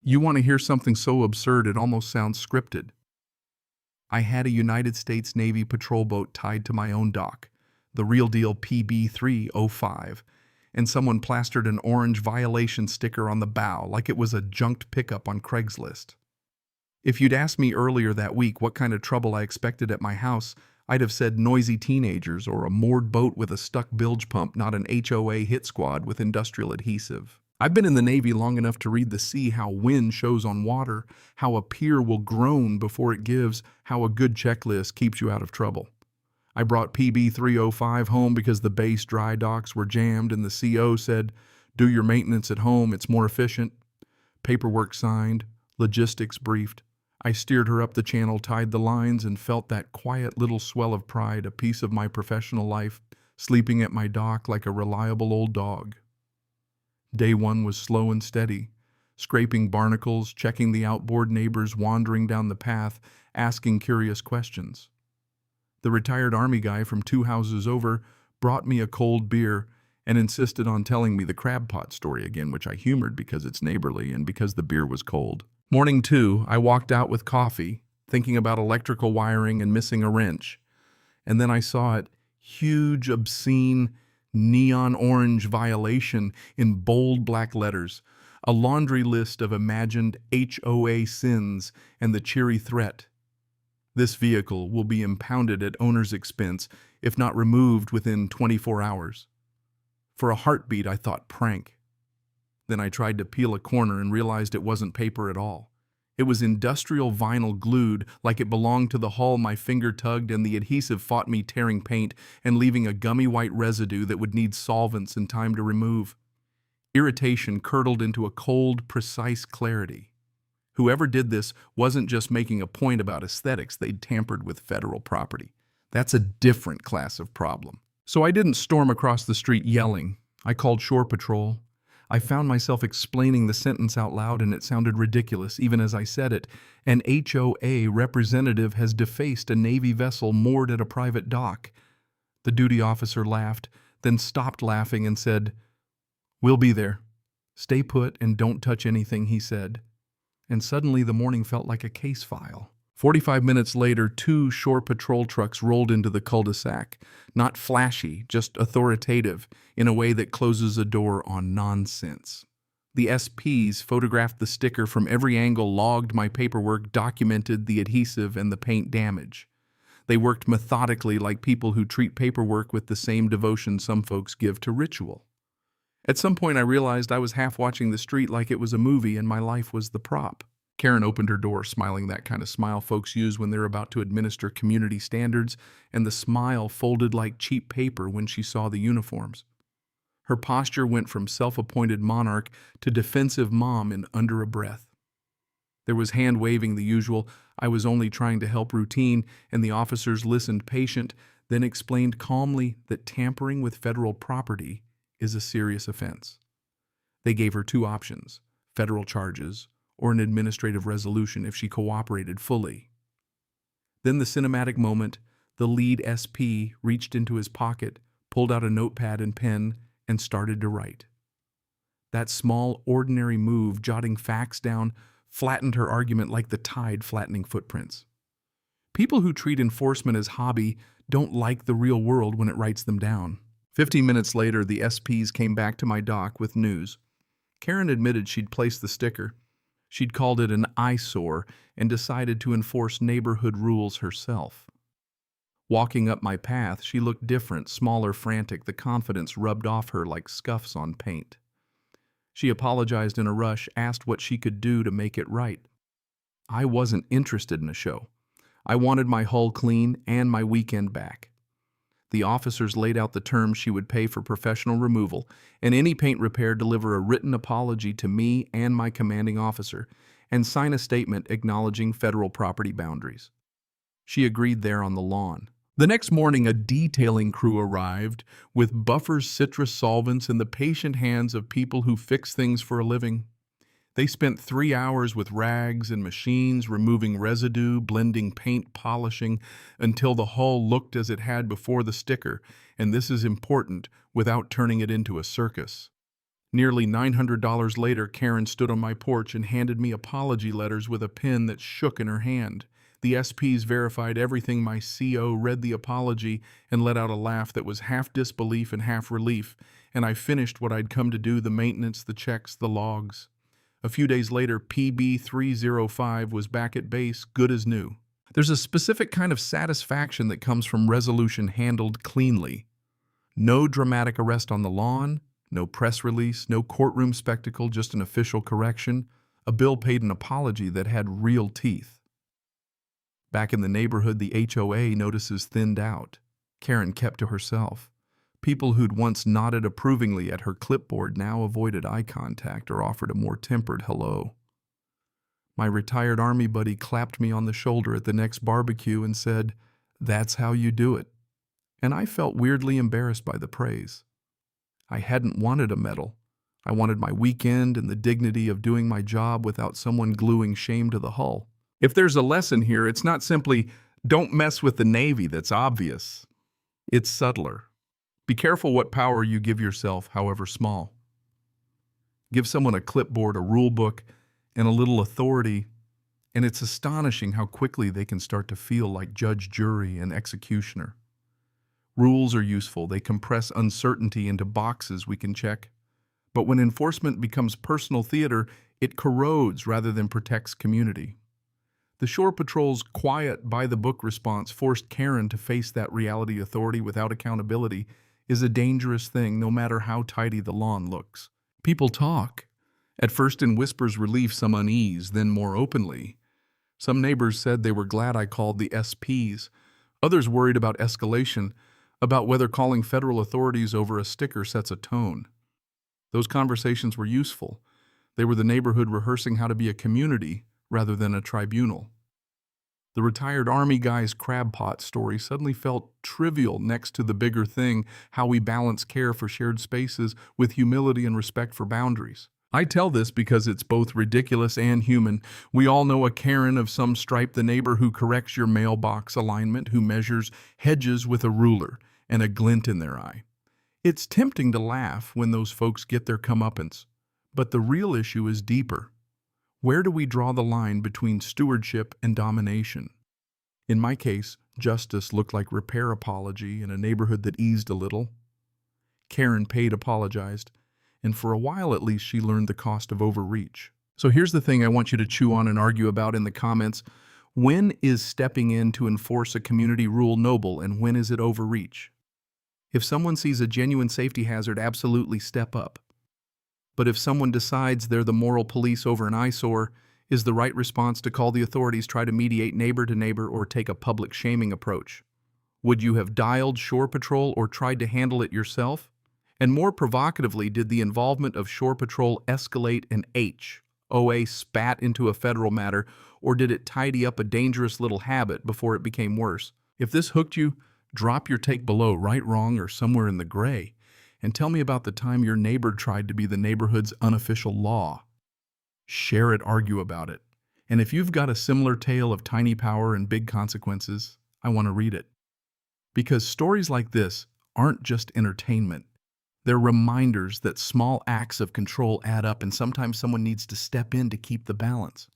You want to hear something so absurd it almost sounds scripted. I had a United States Navy patrol boat tied to my own dock, the real deal PB-305, and someone plastered an orange violation sticker on the bow like it was a junked pickup on Craigslist. If you'd asked me earlier that week what kind of trouble I expected at my house, I'd have said noisy teenagers or a moored boat with a stuck bilge pump, not an HOA hit squad with industrial adhesive. I've been in the Navy long enough to read the sea how wind shows on water, how a pier will groan before it gives, how a good checklist keeps you out of trouble. I brought PB-305 home because the base dry docks were jammed and the CO said, "Do your maintenance at home, it's more efficient." Paperwork signed, logistics briefed. I steered her up the channel, tied the lines, and felt that quiet little swell of pride, a piece of my professional life, sleeping at my dock like a reliable old dog. Day one was slow and steady, scraping barnacles, checking the outboard neighbors wandering down the path, asking curious questions. The retired Army guy from 2 houses over brought me a cold beer and insisted on telling me the crab pot story again, which I humored because it's neighborly and because the beer was cold. Morning 2, I walked out with coffee, thinking about electrical wiring and missing a wrench. And then I saw it, huge, obscene, neon orange violation in bold black letters, a laundry list of imagined HOA sins and the cheery threat: "This vehicle will be impounded at owner's expense if not removed within 24 hours. For a heartbeat, I thought prank. Then I tried to peel a corner and realized it wasn't paper at all. It was industrial vinyl glued like it belonged to the hull. My finger tugged and the adhesive fought me, tearing paint and leaving a gummy white residue that would need solvents and time to remove. Irritation curdled into a cold, precise clarity. Whoever did this wasn't just making a point about aesthetics, they'd tampered with federal property. That's a different class of problem. So I didn't storm across the street yelling. I called Shore Patrol. I found myself explaining the sentence out loud, and it sounded ridiculous even as I said it. An HOA representative has defaced a Navy vessel moored at a private dock. The duty officer laughed, then stopped laughing and said, "We'll be there. Stay put and don't touch anything," he said. And suddenly the morning felt like a case file. 45 minutes later, 2 Shore Patrol trucks rolled into the cul-de-sac. Not flashy, just authoritative, in a way that closes a door on nonsense. The SPs photographed the sticker from every angle, logged my paperwork, documented the adhesive and the paint damage. They worked methodically, like people who treat paperwork with the same devotion some folks give to ritual. At some point I realized I was half watching the street like it was a movie and my life was the prop. Karen opened her door, smiling that kind of smile folks use when they're about to administer community standards, and the smile folded like cheap paper when she saw the uniforms. Her posture went from self-appointed monarch to defensive mom in under a breath. There was hand-waving, the usual "I was only trying to help" routine, and the officers listened patient, then explained calmly that tampering with federal property is a serious offense. They gave her 2 options: federal charges or an administrative resolution if she cooperated fully. Then the cinematic moment, the lead SP reached into his pocket, pulled out a notepad and pen, and started to write. That small, ordinary move, jotting facts down, flattened her argument like the tide flattening footprints. People who treat enforcement as hobby don't like the real world when it writes them down. 15 minutes later, the SPs came back to my dock with news. Karen admitted she'd placed the sticker. She'd called it an eyesore and decided to enforce neighborhood rules herself. Walking up my path, she looked different, smaller, frantic. The confidence rubbed off her like scuffs on paint. She apologized in a rush, asked what she could do to make it right. I wasn't interested in a show. I wanted my hull clean and my weekend back. The officers laid out the terms she would pay for professional removal, and any paint repair, deliver a written apology to me and my commanding officer, and sign a statement acknowledging federal property boundaries. She agreed there on the lawn. The next morning, a detailing crew arrived with buffers, citrus solvents, in the patient hands of people who fix things for a living. They spent 3 hours with rags and machines, removing residue, blending paint, polishing, until the hull looked as it had before the sticker, and this is important, without turning it into a circus. Nearly $900 later, Karen stood on my porch and handed me apology letters with a pen that shook in her hand. The SPs verified everything. My CO read the apology and let out a laugh that was half disbelief and half relief, and I finished what I'd come to do: the maintenance, the checks, the logs. A few days later, PB305 was back at base, good as new. There's a specific kind of satisfaction that comes from resolution handled cleanly. No dramatic arrest on the lawn, no press release, no courtroom spectacle, just an official correction, a bill paid, an apology that had real teeth. Back in the neighborhood, the HOA notices thinned out. Karen kept to herself. People who'd once nodded approvingly at her clipboard now avoided eye contact or offered a more tempered hello. My retired Army buddy clapped me on the shoulder at the next barbecue and said, "That's how you do it." And I felt weirdly embarrassed by the praise. I hadn't wanted a medal. I wanted my weekend and the dignity of doing my job without someone gluing shame to the hull. If there's a lesson here, it's not simply, don't mess with the Navy that's obvious. It's subtler. Be careful what power you give yourself, however small. Give someone a clipboard, a rule book, and a little authority, and it's astonishing how quickly they can start to feel like judge, jury, and executioner. Rules are useful. They compress uncertainty into boxes we can check. But when enforcement becomes personal theater, it corrodes rather than protects community. The Shore Patrol's quiet, by-the-book response forced Karen to face that reality. Authority without accountability is a dangerous thing, no matter how tidy the lawn looks. People talk, at first in whispers, relief, some unease, then more openly. Some neighbors said they were glad I called the SPs. Others worried about escalation, about whether calling federal authorities over a sticker sets a tone. Those conversations were useful. They were the neighborhood rehearsing how to be a community rather than a tribunal. The retired Army guy's crab pot story suddenly felt trivial next to the bigger thing: how we balance care for shared spaces with humility and respect for boundaries. I tell this because it's both ridiculous and human. We all know a Karen of some stripe, the neighbor who corrects your mailbox alignment, who measures hedges with a ruler and a glint in their eye. It's tempting to laugh when those folks get their comeuppance, but the real issue is deeper. Where do we draw the line between stewardship and domination? In my case, justice looked like repair apology in a neighborhood that eased a little. Karen paid, apologized, and for a while at least she learned the cost of overreach. So here's the thing I want you to chew on and argue about in the comments. When is stepping in to enforce a community rule noble, and when is it overreach? If someone sees a genuine safety hazard, absolutely step up. But if someone decides they're the moral police over an eyesore, is the right response to call the authorities, try to mediate neighbor to neighbor, or take a public shaming approach? Would you have dialed Shore Patrol or tried to handle it yourself? And more provocatively, did the involvement of Shore Patrol escalate an HOA spat into a federal matter, or did it tidy up a dangerous little habit before it became worse? If this hooked you, drop your take below, right, wrong, or somewhere in the gray, and tell me about the time your neighbor tried to be the neighborhood's unofficial law. Share it, argue about it. And if you've got a similar tale of tiny power and big consequences, I want to read it. Because stories like this aren't just entertainment. They're reminders that small acts of control add up, and sometimes someone needs to step in to keep the balance.